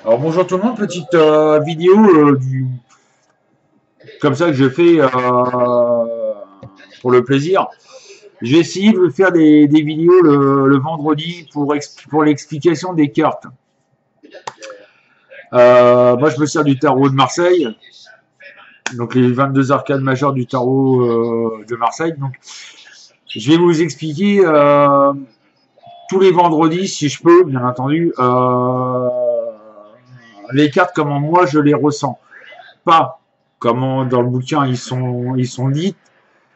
Alors bonjour tout le monde, petite vidéo comme ça que je fais pour le plaisir. Je vais essayer de faire des vidéos le vendredi pour l'explication des cartes. Moi je me sers du tarot de Marseille, donc les 22 arcades majeures du tarot de Marseille. Donc je vais vous expliquer tous les vendredis, si je peux, bien entendu, les cartes comment moi je les ressens. Pas comment dans le bouquin ils sont dites,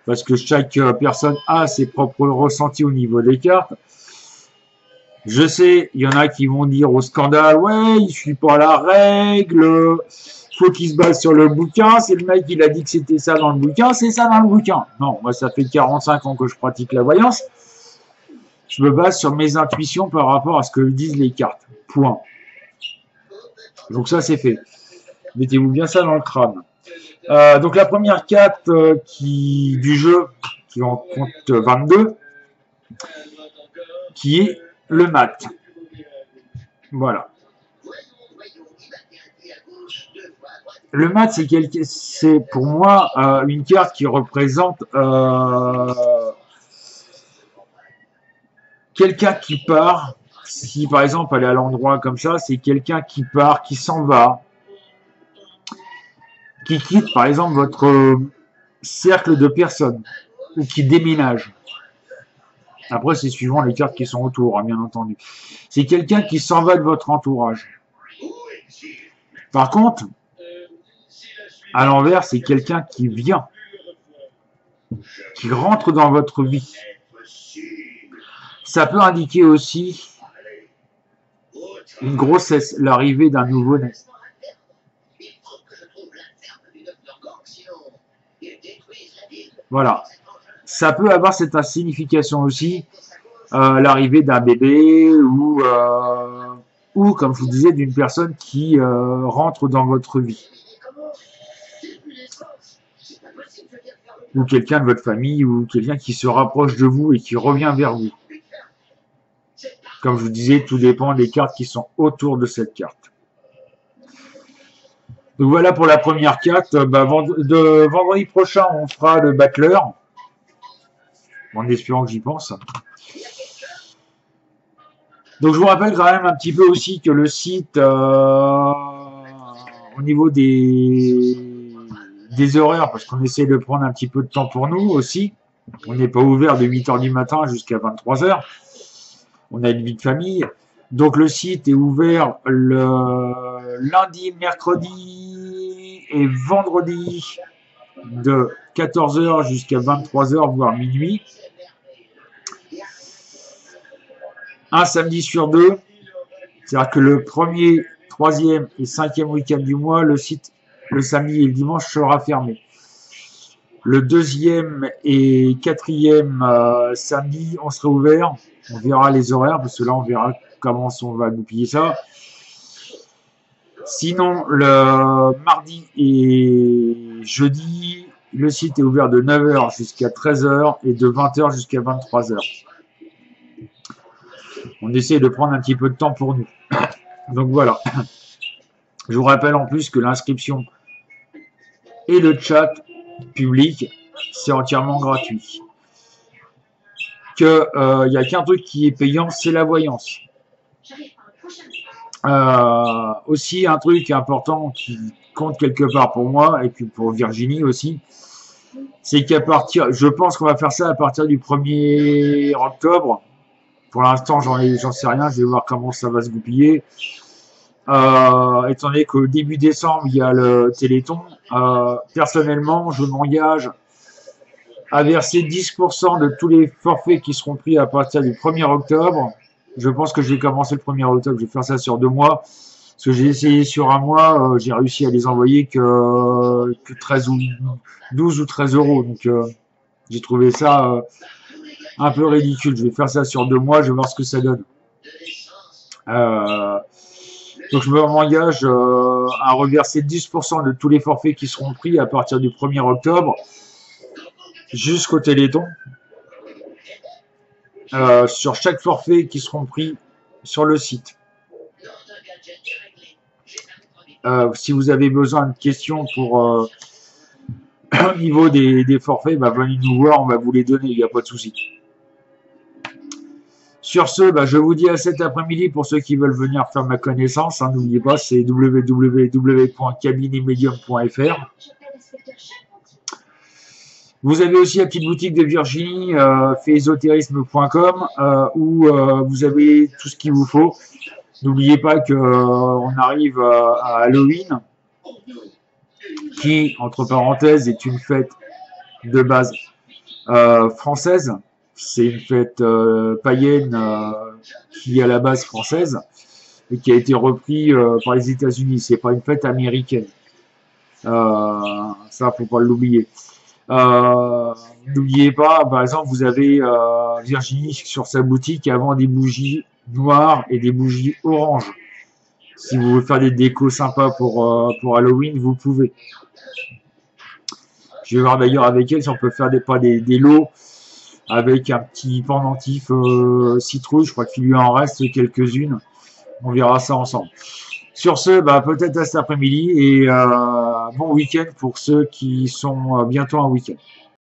parce que chaque personne a ses propres ressentis au niveau des cartes. Je sais, il y en a qui vont dire au scandale, ouais, il suit pas la règle, faut qu'il se base sur le bouquin, c'est le mec qui a dit que c'était ça dans le bouquin, c'est ça dans le bouquin. Non, moi ça fait 45 ans que je pratique la voyance, je me base sur mes intuitions par rapport à ce que disent les cartes. Point. Donc ça c'est fait. Mettez-vous bien ça dans le crâne. Donc la première carte du jeu, qui en compte 22, qui est le mat. Voilà. Le mat, c'est pour moi une carte qui représente quelqu'un qui part. Si par exemple elle est à l'endroit comme ça, c'est quelqu'un qui part, qui s'en va, qui quitte par exemple votre cercle de personnes ou qui déménage. Après, c'est suivant les cartes qui sont autour, hein, bien entendu. C'est quelqu'un qui s'en va de votre entourage. Par contre, à l'envers, c'est quelqu'un qui vient, qui rentre dans votre vie. Ça peut indiquer aussi une grossesse, l'arrivée d'un nouveau-né. Voilà. Ça peut avoir cette signification aussi, l'arrivée d'un bébé ou, comme je vous disais, d'une personne qui rentre dans votre vie. Ou quelqu'un de votre famille, ou quelqu'un qui se rapproche de vous et qui revient vers vous. Comme je vous disais, tout dépend des cartes qui sont autour de cette carte. Donc voilà pour la première carte. Vendredi prochain, on fera le battleur. En espérant que j'y pense. Donc je vous rappelle quand même un petit peu aussi que le site, au niveau des horaires, parce qu'on essaie de prendre un petit peu de temps pour nous aussi. On n'est pas ouvert de 8h du matin jusqu'à 23h. On a une vie de famille. Donc le site est ouvert le lundi, mercredi et vendredi de 14h jusqu'à 23h, voire minuit. Un samedi sur deux. C'est-à-dire que le premier, troisième et cinquième week-end du mois, le site, le samedi et le dimanche, sera fermé. Le deuxième et quatrième samedi, on sera ouvert. On verra les horaires, parce que là, on verra comment on va goupiller ça. Sinon, le mardi et jeudi, le site est ouvert de 9h jusqu'à 13h et de 20h jusqu'à 23h. On essaie de prendre un petit peu de temps pour nous. Donc voilà. Je vous rappelle en plus que l'inscription et le chat public, c'est entièrement gratuit. Que y a qu'un truc qui est payant, c'est la voyance. Aussi un truc important qui compte quelque part pour moi et puis pour Virginie aussi, c'est qu'à partir, je pense qu'on va faire ça à partir du 1er octobre. Pour l'instant, j'en sais rien, je vais voir comment ça va se goupiller. Étant donné qu'au début décembre, il y a le Téléthon, personnellement, je m'engage à verser 10% de tous les forfaits qui seront pris à partir du 1er octobre. Je pense que je vais commencer le 1er octobre, je vais faire ça sur 2 mois. Parce que j'ai essayé sur un mois, j'ai réussi à les envoyer que 13 ou 12 ou 13 euros. Donc j'ai trouvé ça un peu ridicule. Je vais faire ça sur 2 mois, je vais voir ce que ça donne. Donc je m'engage à reverser 10% de tous les forfaits qui seront pris à partir du 1er octobre jusqu'au Téléthon. Sur chaque forfait qui seront pris sur le site. Si vous avez besoin de questions pour au niveau des forfaits, bah, venez nous voir, on va vous les donner, il n'y a pas de souci. Sur ce, bah, je vous dis à cet après-midi pour ceux qui veulent venir faire ma connaissance. Hein, n'oubliez pas, c'est www.cabinetmedium.fr. Vous avez aussi la petite boutique de Virginie, faisésotérisme.com, où vous avez tout ce qu'il vous faut. N'oubliez pas qu'on arrive à Halloween, qui, entre parenthèses, est une fête de base française. C'est une fête païenne qui est à la base française et qui a été repris par les États-Unis. C'est pas une fête américaine. Ça, faut pas l'oublier. N'oubliez pas, par exemple, vous avez Virginie sur sa boutique qui vend des bougies noires et des bougies oranges. Si vous voulez faire des décos sympas pour Halloween, vous pouvez. Je vais voir d'ailleurs avec elle si on peut faire des lots avec un petit pendentif citrouille. Je crois qu'il lui en reste quelques-unes. On verra ça ensemble. Sur ce, bah, peut-être à cet après-midi et bon week-end pour ceux qui sont bientôt en week-end.